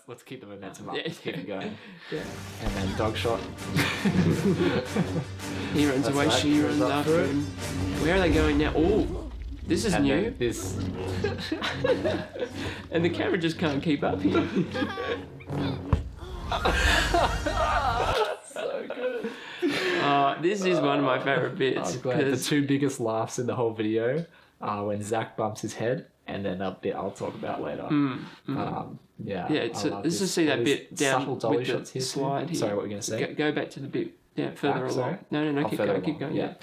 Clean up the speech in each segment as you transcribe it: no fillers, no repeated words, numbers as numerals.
let's keep the momentum up. Let's keep it going. Yeah. And then dog shot. He runs away, right, she runs goes after after him. Where are they going now? Oh, this is And new. then this. And the camera just can't keep up here. So good. This is one of my favourite bits. I'm glad. The 'cause- two biggest laughs in the whole video are when Zach bumps his head, and then a bit I'll talk about later. Yeah, Yeah, I love let's just see that There's bit down subtle dolly with shots the here too. slide here. Sorry, what were you going to say? Go back to the bit further Back, along. sorry? No, Oh, keep further going. along, Yeah.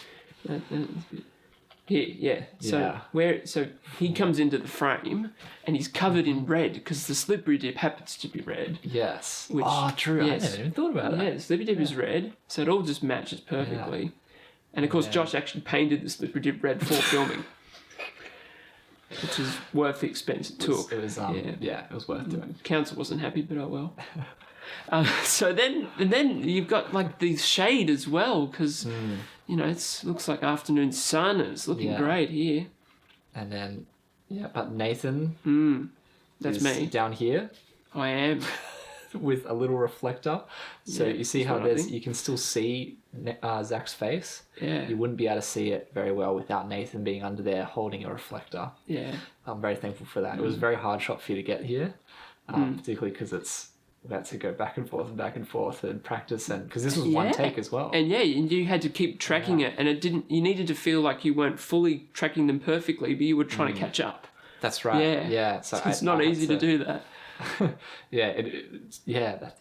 Here, yeah. So he comes into the frame and he's covered in red because the slippery dip happens to be red. Yes. Which- True. yes. I never even thought about Yeah, that. the slippery dip is red, so it all just matches perfectly. Yeah. And of course, Yeah. Josh actually painted the slippery dip red for filming, which is worth the expense it took. It was it was worth doing. Council wasn't happy, but oh well. So then you've got like the shade as well, because it looks like afternoon sun. It's looking great here. And then but Nathan That's is me. down here I am. with a little reflector. So Yeah, you see that's how what I think. you can still see Zach's face. Yeah. You wouldn't be able to see it very well without Nathan being under there holding a reflector. Yeah. I'm very thankful for that. It was a very hard shot for you to get here, particularly because we had to go back and forth and practice, and because this was one take as well. And you had to keep tracking it, and you needed to feel like you weren't fully tracking them perfectly, but you were trying to catch up. That's right. Yeah. Yeah. So It's not easy to do that. I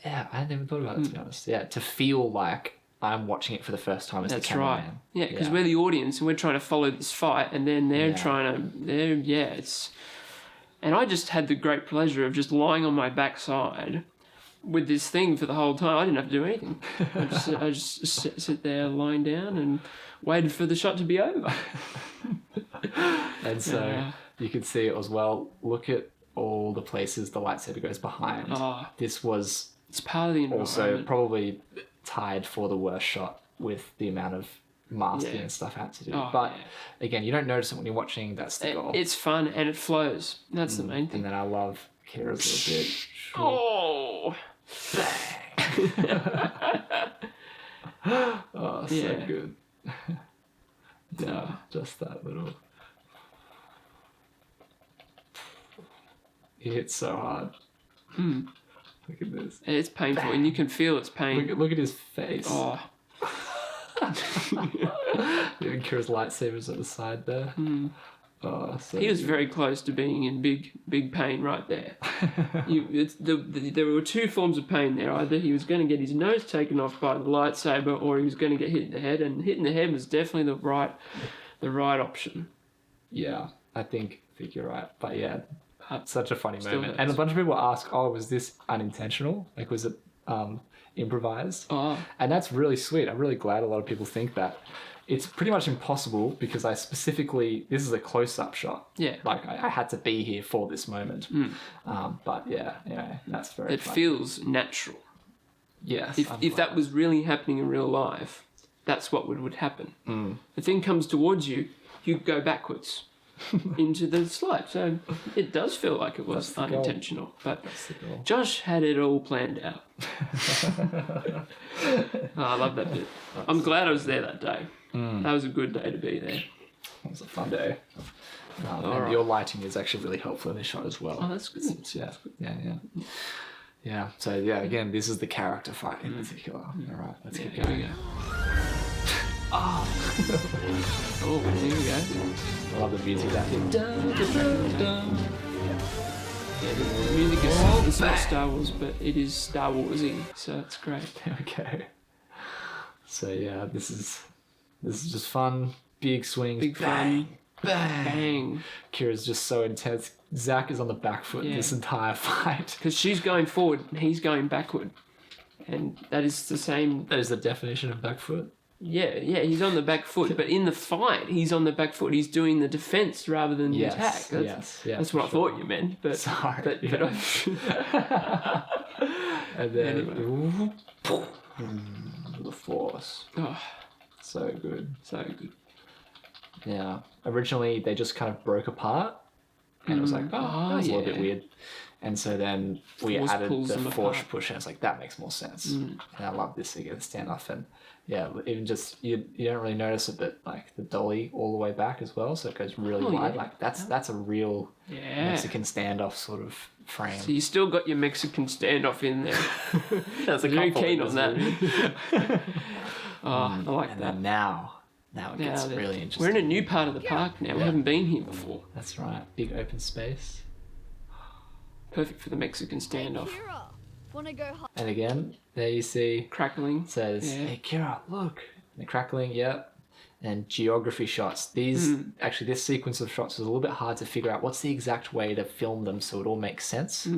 hadn't even thought about it, to be honest. Yeah, to feel like I'm watching it for the first time as That's the cameraman. right. Yeah, because we're the audience and we're trying to follow this fight, and then they're it's. And I just had the great pleasure of just lying on my backside with this thing for the whole time. I didn't have to do anything. I just sit there lying down and waited for the shot to be over. And so you could see it as well. Look at all the places the lightsaber goes behind. This was It's part of the environment. also probably tied for the worst shot with the amount of masking and stuff I had to do. But again, you don't notice it when you're watching. That's the goal. It's fun and it flows. That's the main thing. And then I love Kira's little bit. Oh, Oh, so Yeah. good. Just that little. He hits so hard. Look at this. it's painful, and you can feel its pain. Look at his face. Oh, Even Kira's lightsaber's at the side there. Oh, so he was good. very close to being in big pain right there. There were two forms of pain there. Either he was going to get his nose taken off by the lightsaber, or he was going to get hit in the head. And hitting the head was definitely the right option. Yeah, I think you're right. But yeah, such a funny Still moment. hurts. And a bunch of people ask, "Oh, was this unintentional? Like, was it improvised?" Oh, And that's really sweet. I'm really glad a lot of people think that. It's pretty much impossible because this is a close-up shot. yeah. Like, I had to be here for this moment. But that's very It fun. feels natural. Yes. If that was really happening in real life, that's what would happen. The thing comes towards you, you go backwards into the slide. So it does feel like it was That's the goal. unintentional. But That's the goal. Josh had it all planned out. I love that bit. I'm glad I was there that day. That was a good day to be there. It was a fun day. And right. your lighting is actually really helpful in this shot as well. Oh, that's good. Yeah. So again, this is the character fight in particular. All right, let's keep Here we going. go. Oh, here we go. I love the music that hit. Yeah, the music is it's not Star Wars, but it is Star Warsy, so it's great. Okay. So this is just fun. Big swings. Big bang, fun. bang. Bang. Kira's just so intense. Zach is on the back foot this entire fight. Because she's going forward and he's going backward. And that is the same. That is the definition of back foot. Yeah, he's on the back foot, but in the fight, he's on the back foot. He's doing the defense rather than the attack. That's what I thought you meant. But sorry. But And then Anyway. the force. Oh, So good. so good. Yeah. Originally, they just kind of broke apart, and it was like, that was a little bit weird. And so then we Force added pulls the them force apart. push, and it's like, that makes more sense. And I love this again, the standoff. And yeah, even just, you don't really notice it, but like the dolly all the way back as well. So it goes really wide. Yeah. Like that's a real Mexican standoff sort of frame. So you still got your Mexican standoff in there. That's a Very couple keen in on this that. movie. I like And that. then now it gets really interesting. We're in a new part of the park now. We haven't been here before. That's right. Big open space. Perfect for the Mexican standoff. Kira, wanna go home? And again, there you see Crackling. it says, Yeah. "Hey Kira, look." And the crackling, yep. And geography shots. These actually, this sequence of shots was a little bit hard to figure out what's the exact way to film them so it all makes sense.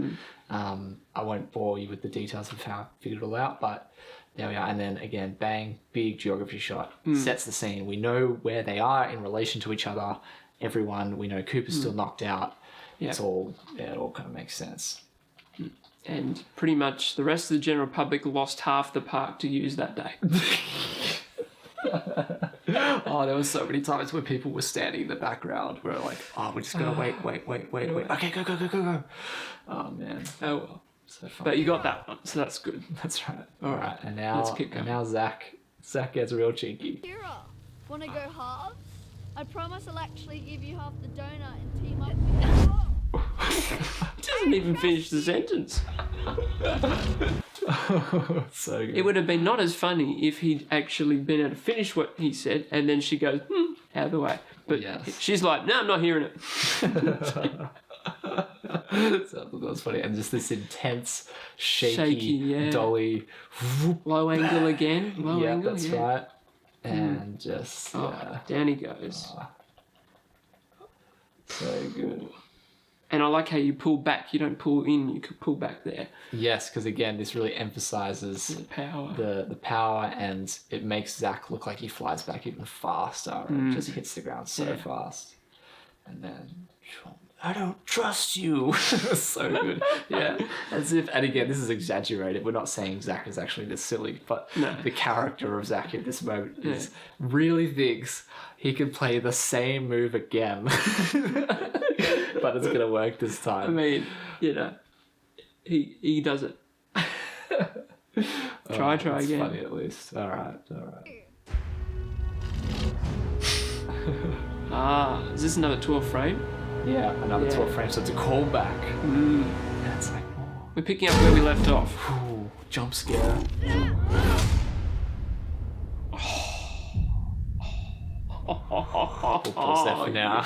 I won't bore you with the details of how I figured it all out, but there we are. And then again, bang, big geography shot sets the scene. We know where they are in relation to each other. Everyone, we know Cooper's still knocked out. Yeah. It all kind of makes sense. And pretty much the rest of the general public lost half the park to use that day. Oh, there were so many times where people were standing in the background where like, oh, we're just gonna wait. Okay, go. Oh man. Oh well. So fun. But you got that one, so that's good. That's right. All right, and now Let's keep going. Zach gets real cheeky. Kira, wanna go halves? I promise I'll actually give you half the donut and team up with you. Doesn't even finish the sentence. So good. It would have been not as funny if he'd actually been able to finish what he said, and then she goes, out of the way. But Yes. she's like, no, I'm not hearing it. So that was funny, and just this intense, shaky yeah. dolly. Whoop. Low angle again. Low Yeah, angle. that's yeah. right. And just Down he goes. so good. And I like how you pull back. You don't pull in. You could pull back there. Yes, because again, this really emphasizes The power. the power, and it makes Zach look like he flies back even faster and just hits the ground so fast. And then, I don't trust you. So good. Yeah. As if, and again, this is exaggerated. We're not saying Zach is actually this silly, but No. the character of Zach at this moment is really thinks he can play the same move again. But it's going to work this time. I mean, he does it. Try It's again. funny at least. All right. Is this another 12 frame? Yeah, another 12 frames, so it's a callback. And it's like, We're picking up where we left off. ooh, jump scare. We'll pause that for now.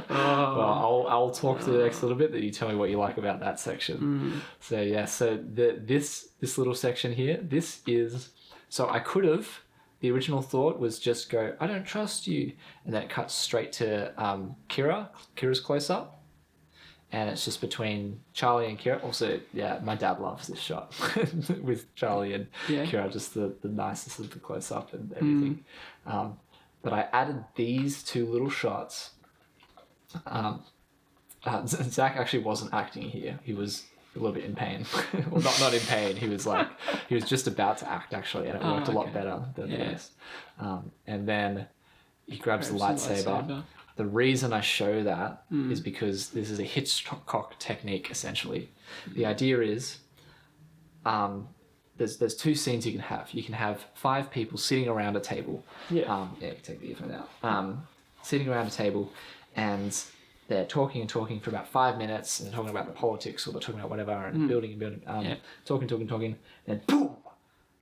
Well, I'll talk to the next little bit, that you tell me what you like about that section. So yeah, so this little section here, this is, so I could have, the original thought was just go, I don't trust you, and then it cuts straight to Kira's close up, and it's just between Charlie and Kira. Also, yeah, my dad loves this shot with Charlie and Kira, just the nicest of the close up and everything. But I added these two little shots. Zach actually wasn't acting here. He was a little bit in pain. Well, not in pain. He was just about to act actually, and it worked a lot better than this. And then he grabs the lightsaber. The reason I show that is because this is a Hitchcock technique, essentially. The idea is, there's two scenes you can have. You can have 5 people sitting around a table. You can take the earphone out. Sitting around a table, and they're talking for about 5 minutes, and they're talking about the politics, or they're talking about whatever, and building, talking, and boom,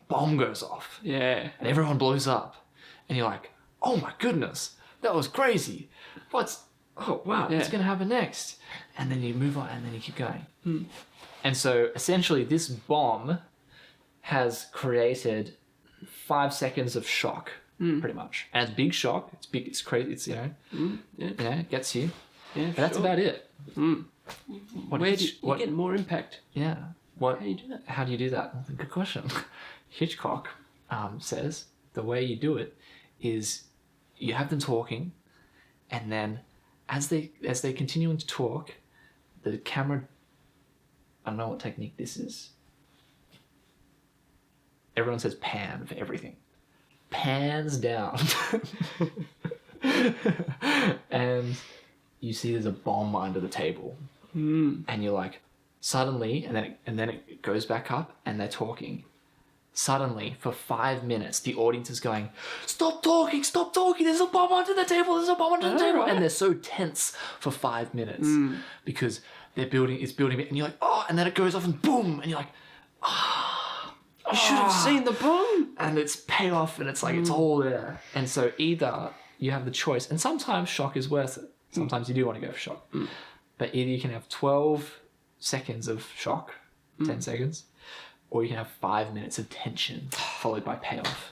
bomb goes off. Yeah. And everyone blows up. And you're like, oh my goodness, that was crazy. What's going to happen next? And then you move on, and then you keep going. And so essentially this bomb has created 5 seconds of shock, pretty much. And it's big shock. It's big. It's crazy. It's, it gets you. Yeah, But that's about it. Where do you get more impact? Yeah. How do you do that? How do you do that? Good question. Hitchcock says the way you do it is you have them talking, and then as they continue to talk, the camera, I don't know what technique this is. Everyone says pan for everything. Pans down. And you see there's a bomb under the table. and you're like, suddenly, and then it goes back up, and they're talking. Suddenly, for 5 minutes, the audience is going, stop talking, there's a bomb under the table, Right. and they're so tense for 5 minutes because it's building, and you're like, oh, and then it goes off and boom, and you're like, You should have seen the bomb. and it's payoff, and it's like, it's all there. And so either you have the choice, and sometimes shock is worth it. Sometimes you do want to go for shock. But either you can have 12 seconds of shock, 10 seconds, or you can have 5 minutes of tension followed by payoff.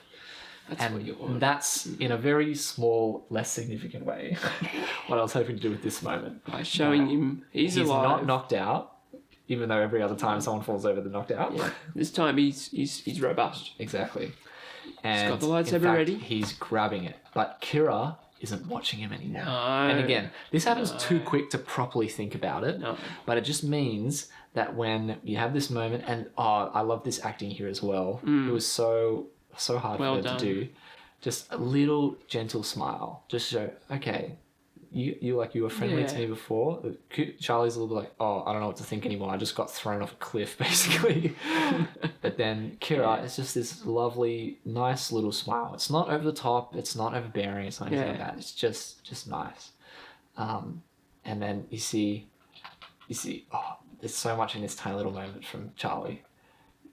That's what you want. That's in a very small, less significant way what I was hoping to do with this moment. By showing him he's alive. Not knocked out, even though every other time someone falls over, they're knocked out. Yeah. This time he's robust. Exactly. And got the lightsaber in fact, ready. He's grabbing it. But Kira isn't watching him anymore. No. And again, this happens too quick to properly think about it. No. But it just means that when you have this moment, and I love this acting here as well. It was so hard Well for her done. to do. Just a little gentle smile. Just show, okay, you were friendly to Yeah. me before. Charlie's a little bit like, oh, I don't know what to think anymore. I just got thrown off a cliff, basically. But then Kira, it's just this lovely, nice little smile. It's not over the top. It's not overbearing. It's not anything like that. It's just nice. And then you see, oh, there's so much in this tiny little moment from Charlie.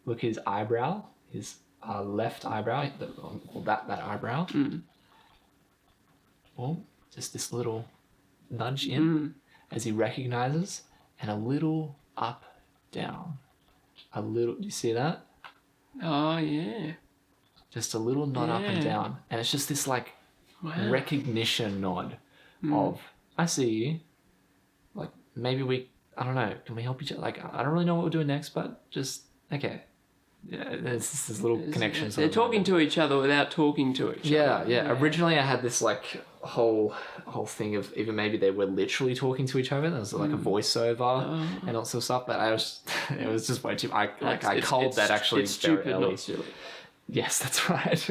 Look at his eyebrow, his left eyebrow, that eyebrow. Well, just this little nudge in as he recognizes, and a little up, down. Do you see that? Oh yeah. Just a little nod up and Yeah. down. And it's just this like Wow. recognition nod of, I see you. Like, maybe I don't know, can we help each other? Like, I don't really know what we're doing next, but just, okay. Yeah, there's this little connection. They're talking to each other without talking to each other. Yeah. Originally, I had this like whole thing of even maybe they were literally talking to each other. There was like a voiceover and all sorts of stuff. But it was just way too. I culled that actually It's very stupid, early. not silly. Yes, that's right.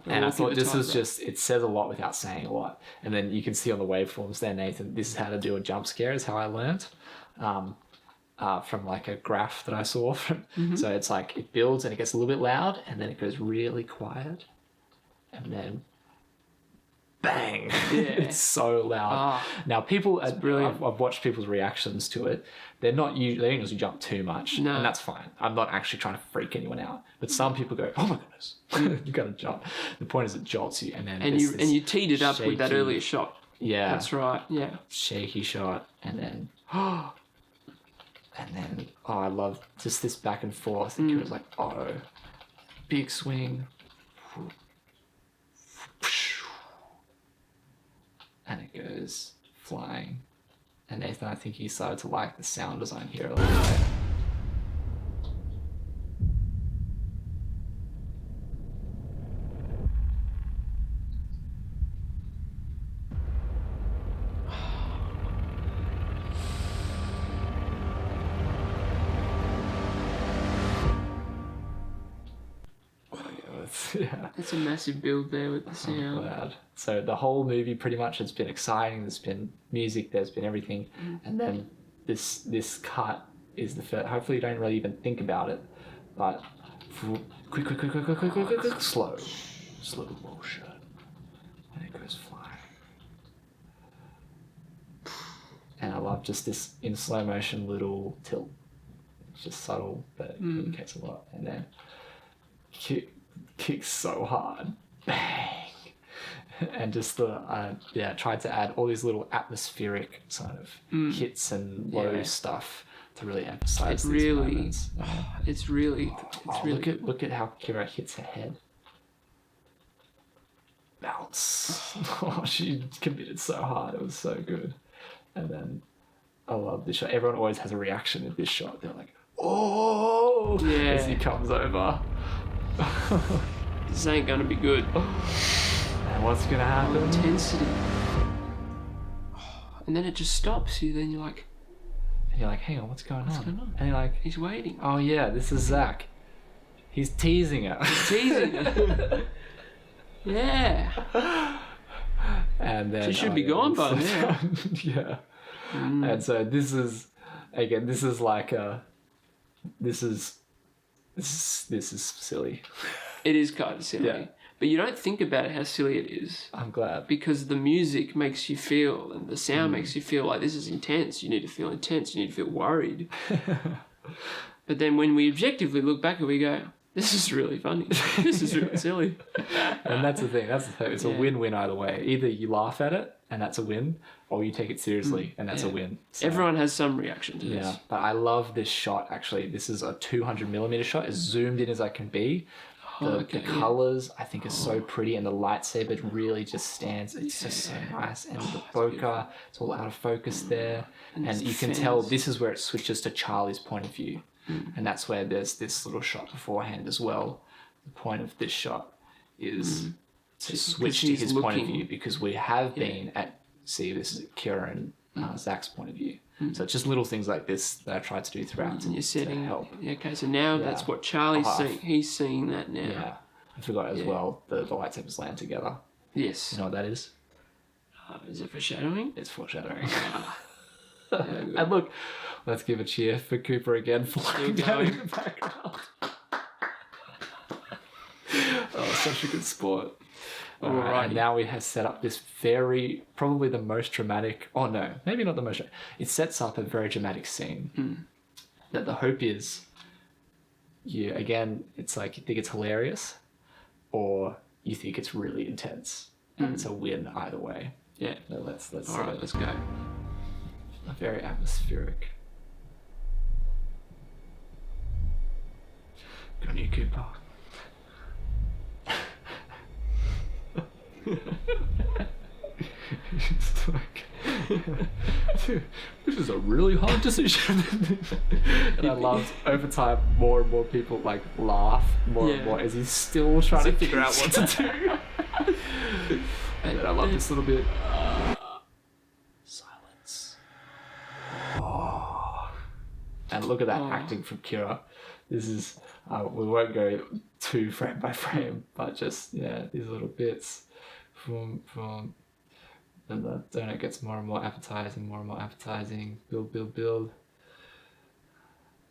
And I thought this was just, it says a lot without saying a lot. And then you can see on the waveforms there, Nathan, this is how to do a jump scare, is how I learned. From like a graph that I saw. So it's like it builds and it gets a little bit loud, and then it goes really quiet, and then bang! It's so loud. Now people, brilliant. I've watched people's reactions to it. They don't usually jump too much, No. and that's fine. I'm not actually trying to freak anyone out, but some people go, "Oh my goodness, you gotta jump." The point is, it jolts you, and then You teed it up with that shaky- earlier shot. Yeah, That's right. Yeah. shaky shot, and then I love just this back and forth. And it was like, oh, big swing, and it goes flying. And Nathan, I think he started to like the sound design here a little bit. Yeah. It's a massive build there with the I'm sound. glad. So the whole movie pretty much has been exciting. There's been music, there's been everything, and then this cut is the first. Hopefully you don't really even think about it, but quick, slow motion, and it goes flying. And I love just this in slow motion little tilt. It's just subtle, but it communicates a lot. And then kicks so hard, bang, and just tried to add all these little atmospheric sort of hits and low stuff to really emphasize It these really, moments. it's really Look at how Kira hits her head. Bounce. Oh, she committed so hard. It was so good. And then I love this shot. Everyone always has a reaction at this shot. They're like, oh, Yeah. as he comes over. This ain't gonna be good. And what's gonna happen? Intensity. And then it just stops you. Then you're like, And you're like, hang on, what's going on? going on? And you're like, he's waiting. oh yeah, this is Zach. He's teasing her. Teasing her. Yeah. And then She should be gone by now. Yeah. And so this is like this is silly. It is kind of silly. Yeah. But you don't think about how silly it is. I'm glad. Because the music makes you feel, and the sound makes you feel like this is intense. You need to feel intense. You need to feel worried. But then when we objectively look back and we go, this is really funny. This is really silly. And that's the thing. It's a win-win either way. Either you laugh at it and that's a win, or you take it seriously and that's a win. So, everyone has some reaction to this. Yeah, but I love this shot. Actually, this is a 200mm shot, as zoomed in as I can be. The colors I think are so pretty, and the lightsaber really just stands. It's just so nice, and the bokeh, it's all out of focus there, and you can tell this is where it switches to Charlie's point of view, and that's where there's this little shot beforehand as well. The point of this shot is to switch to his point of view, because we have been at this is Kira and Zach's point of view. So it's just little things like this that I tried to do throughout to help. Yeah, okay, so now that's what Charlie's seeing. He's seeing that now. Yeah. I forgot as well, the lightsabers land together. Yes. You know what that is? Is it foreshadowing? It's foreshadowing. And look, let's give a cheer for Cooper again flying down in the background. Such a good sport. All right, and now we have set up this probably the most dramatic, maybe not the most, it sets up a very dramatic scene. That the hope is, it's like you think it's hilarious, or you think it's really intense. And it's a win either way. Yeah. So let's all right, let's go. Very atmospheric. Good on you, Cooper. It's like, this is a really hard decision. And I loved over time more and more people like laugh more and more as he's still trying to figure out what to do. And then I love this little bit. Silence. Oh. And look at that acting from Kira. This is we won't go too frame by frame, but just these little bits. From and the donut gets more and more appetizing, build,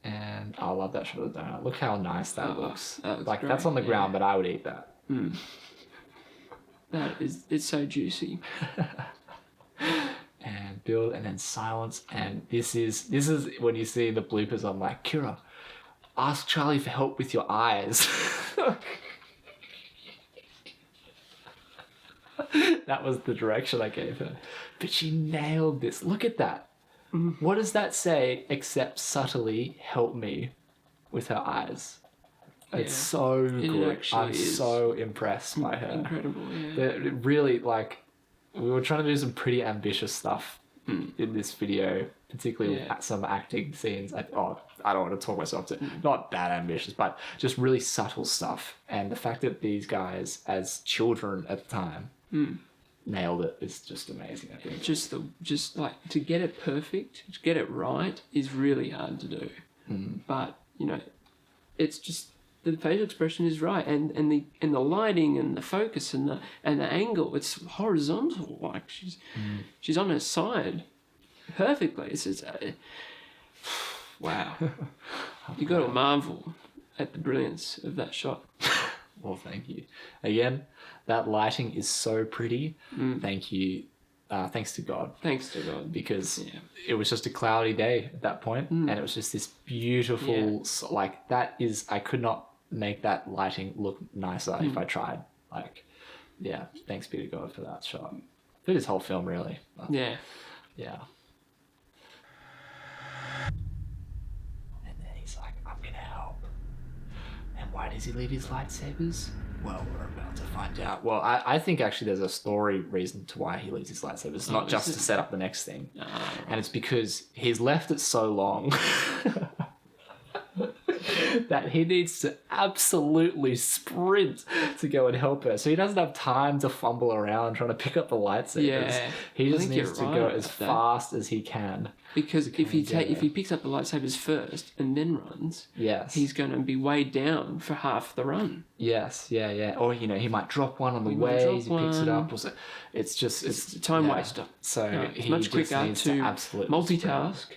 and I love that shot of the donut. Look how nice that looks. Like great. That's on the ground, but I would eat that. It's so juicy. And build, and then silence, and this is when you see the bloopers. I'm like, Kira, ask Charlie for help with your eyes. That was the direction I gave her. But she nailed this. Look at that. What does that say except subtly help me with her eyes? It's so good. I'm so impressed by her. Incredible, yeah. It really, we were trying to do some pretty ambitious stuff in this video, particularly at some acting scenes. I don't want to talk myself to not that ambitious, but just really subtle stuff. And the fact that these guys, as children at the time, nailed it is just amazing. I think just like to get it perfect, to get it right is really hard to do. But it's just the facial expression is right, and the lighting and the focus and the angle. It's horizontal, like she's on her side perfectly. It's wow. You got to marvel at the brilliance of that shot. Well, thank you. Again, that lighting is so pretty. Thank you. Thanks to God. Thanks to God. Because it was just a cloudy day at that point, and it was just this beautiful, I could not make that lighting look nicer if I tried. Thanks be to God for that shot. For this whole film, really. Yeah. And then he's like, I'm gonna help. And why does he leave his lightsabers? Well, we're about to find out. Well, I think actually there's a story reason to why he leaves his lightsabers. It's not just to set up the next thing. And it's because he's left it so long that he needs to absolutely sprint to go and help her. So he doesn't have time to fumble around trying to pick up the lightsabers. Yeah, he I just think needs you're to right go about as that. fast as he can. Because if he get if her. he picks up the lightsabers first and then runs, Yes. he's going to be weighed down for half the run. Yes, yeah. Or, he might drop one on the He might way drop as he picks it one. up. Or so. It's just... It's a time waster. So No, it's he much just quicker needs to absolutely multitask,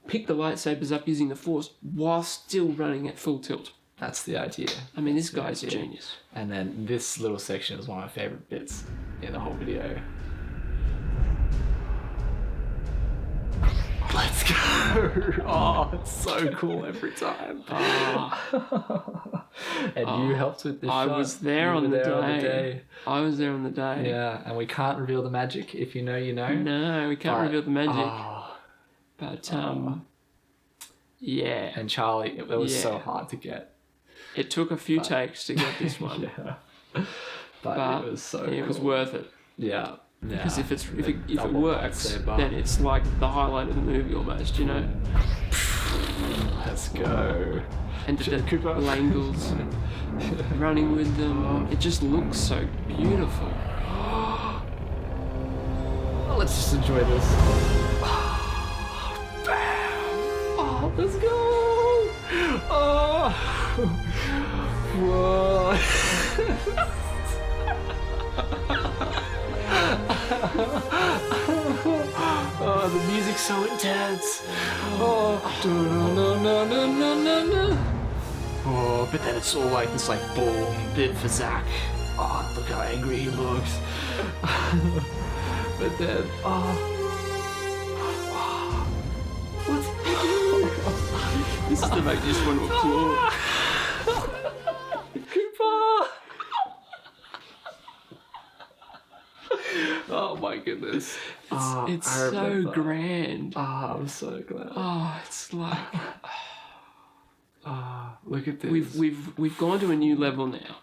pick the lightsabers up using the Force while still running at full tilt. That's the idea. I mean, this That's the guy's a idea. genius. And then this little section is one of my favourite bits in the whole video. Let's go! Oh, it's so cool every time. And you helped with this I shot. was there You on were the there day. I was there on the day. Yeah, and we can't reveal the magic. If you know, you know. No, we can't But- reveal the magic. Oh, But, yeah. and Charlie, it was so Yeah. hard to get. It took a few takes to get this one. Yeah. But But it was so it was cool. worth it. Yeah. Because if it Double works, lightsaber. then it's like the highlight of the movie almost, you know? Let's go. And the Cooper. Langles running with them. It just looks so beautiful. Well, let's just enjoy this. Bam! Oh, let's go! Oh! Whoa! Oh, the music's so intense. Oh, no. Oh, but then it's all like this, like boom bit for Zach. Oh, look how angry he looks. But then, This is the make you just want to applaud. Cooper! Oh my goodness. It's I so remember. grand. Oh, I'm so glad. Oh, it's like Look at this. we've gone to a new level now.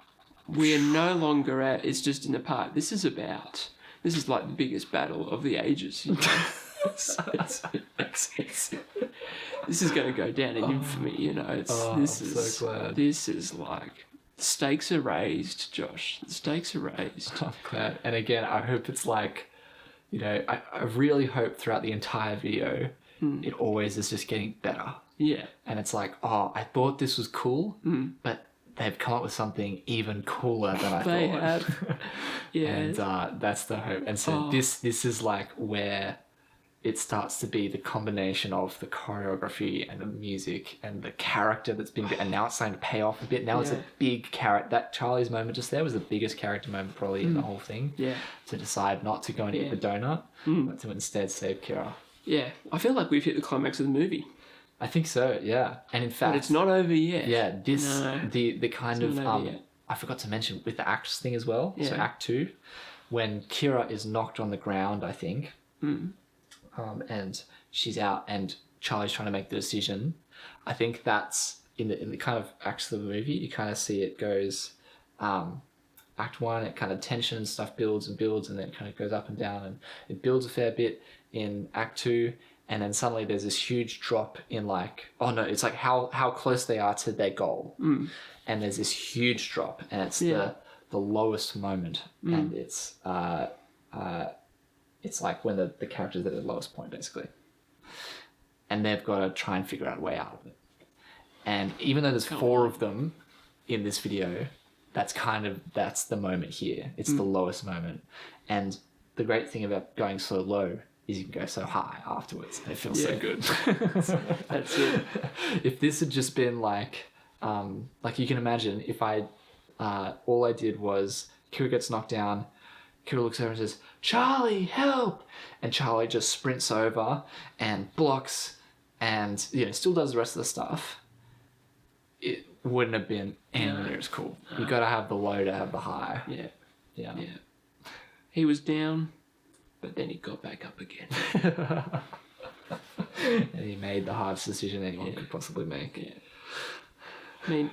We are no longer at it's just in the park. This is like the biggest battle of the ages. You know? This is going to go down in infamy. You know, I'm so glad. This is like the stakes are raised, Josh. The stakes are raised. I'm glad. And again, I hope it's like, I really hope throughout the entire video, it always is just getting better. Yeah. And it's like, oh, I thought this was cool, but they've come up with something even cooler than I They thought. have. Yeah. And that's the hope. And so this is like where it starts to be the combination of the choreography and the music and the character that's been, and now it's starting to pay off a bit. Now it's a big character. That Charlie's moment just there was the biggest character moment probably in the whole thing. Yeah. To decide not to go and eat the donut, but to instead save Kira. Yeah. I feel like we've hit the climax of the movie. I think so, yeah. And in fact, But it's not over yet. yeah, the kind It's of not over yet. I forgot to mention with the acts thing as well. So Yeah. Act 2, when Kira is knocked on the ground, I think, and she's out, and Charlie's trying to make the decision. I think that's in the kind of acts of the movie. You kind of see it goes, Act 1, it kind of tension and stuff builds, and then it kind of goes up and down, and it builds a fair bit in Act 2. And then suddenly there's this huge drop in like, oh no, it's like how close they are to their goal. And there's this huge drop, and it's the lowest moment. And it's like when the character's at the lowest point, basically. And they've got to try and figure out a way out of it. And even though there's 4 of them in this video, that's the moment here. It's the lowest moment. And the great thing about going so low is you can go so high afterwards, and it feels so good. That's it. If this had just been like you can imagine if all I did was Kira gets knocked down, Kira looks over and says, "Charlie, help!" And Charlie just sprints over and blocks and still does the rest of the stuff. It wouldn't have been anywhere near as cool. You got to have the low to have the high. Yeah. He was down, but then he got back up again. And he made the hardest decision anyone could possibly make. Yeah. I mean,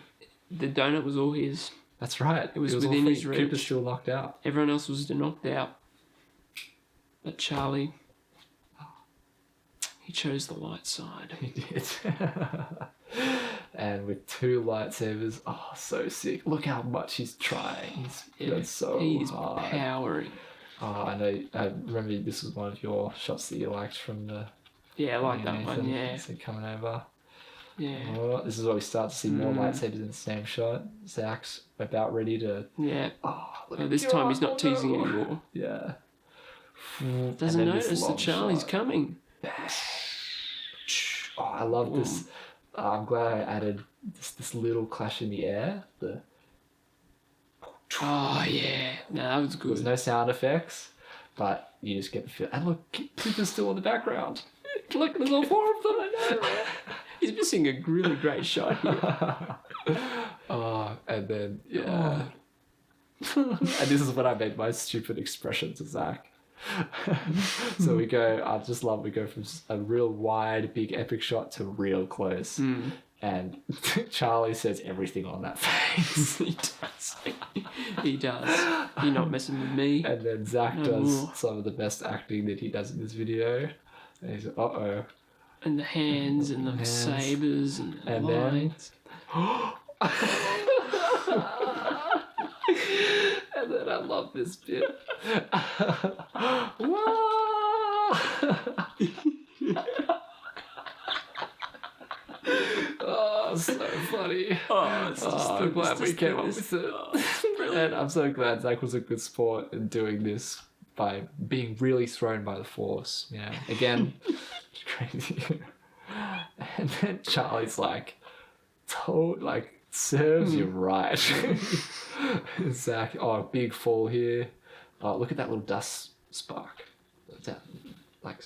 the donut was all his. That's right. It was all within free. his reach. Cooper's still knocked out. Everyone else was knocked out. But Charlie, he chose the light side. He did. And with 2 lightsabers. Oh, so sick. Look how much he's trying. He's going so He's hard. powering. Oh, I know. I remember this was one of your shots that you liked from the... Yeah, I like that one, yeah. So coming over. Yeah. Oh, this is where we start to see more lightsabers in the same shot. Zach's about ready to... Yeah. Oh, look Oh, at this you. time he's not Oh, teasing no. anymore. Yeah. Doesn't And then this notice that long Charlie's shot. coming. Oh, I love this. I'm glad I added this little clash in the air. Oh, yeah. No, that was There's good. no sound effects, but you just get the feel. And look, Clipper's still in the background. Look, there's all 4 of them. I know. He's missing a really great shot here. Oh, and then, yeah. And this is when I made my stupid expression to Zach. So we go, I just love, we go from a real wide, big, epic shot to real close. And Charlie says everything on that face. He does. He does. You're not messing with me. And then Zach No does more. some of the best acting that he does in this video. And he's like, uh-oh. And the hands and the Hands. sabers and the And then- lights. And then I love this bit. Whoa! Oh, so funny. Oh, it's just I'm glad we came up with it. And I'm so glad Zach was a good sport in doing this by being really thrown by the force. You know, again, crazy. And then Charlie's like, serves you right. Zach, oh, big fall here. Oh, look at that little dust spark. That, like,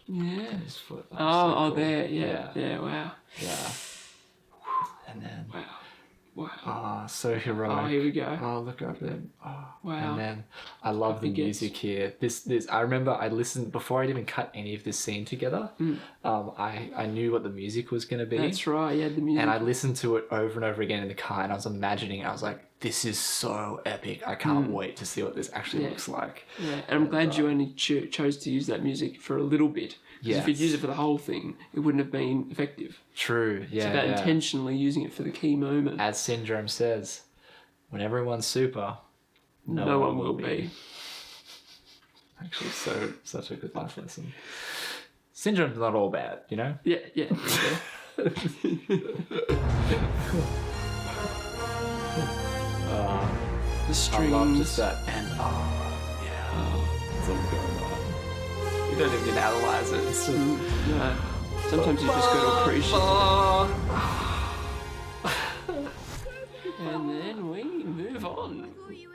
Yeah. his foot. Oh, so cool. there. Yeah. Wow. Yeah. And then, Wow. oh, so heroic. Oh, here we go. Oh, look over them. Oh, Wow. And then I love the Happy gets- music here. This. I remember I listened before I even cut any of this scene together. I knew what the music was going to be. That's right. Yeah, the music. And I listened to it over and over again in the car, and I was imagining it. I was like, this is so epic. I can't wait to see what this actually Yeah. looks like. Yeah, and I'm glad you only chose to use that music for a little bit. Because if you'd Yes. used it for the whole thing, it wouldn't have been effective. True. Yeah. It's about yeah. intentionally using it for the key moment. As Syndrome says, when everyone's super, No one will be. Actually, such a good life lesson. Syndrome's not all bad, you know? Yeah. The I strings. love just that. And it's all going on. You don't even analyze it. It's just. No. Sometimes you just got to appreciate it. And then we move on. Before you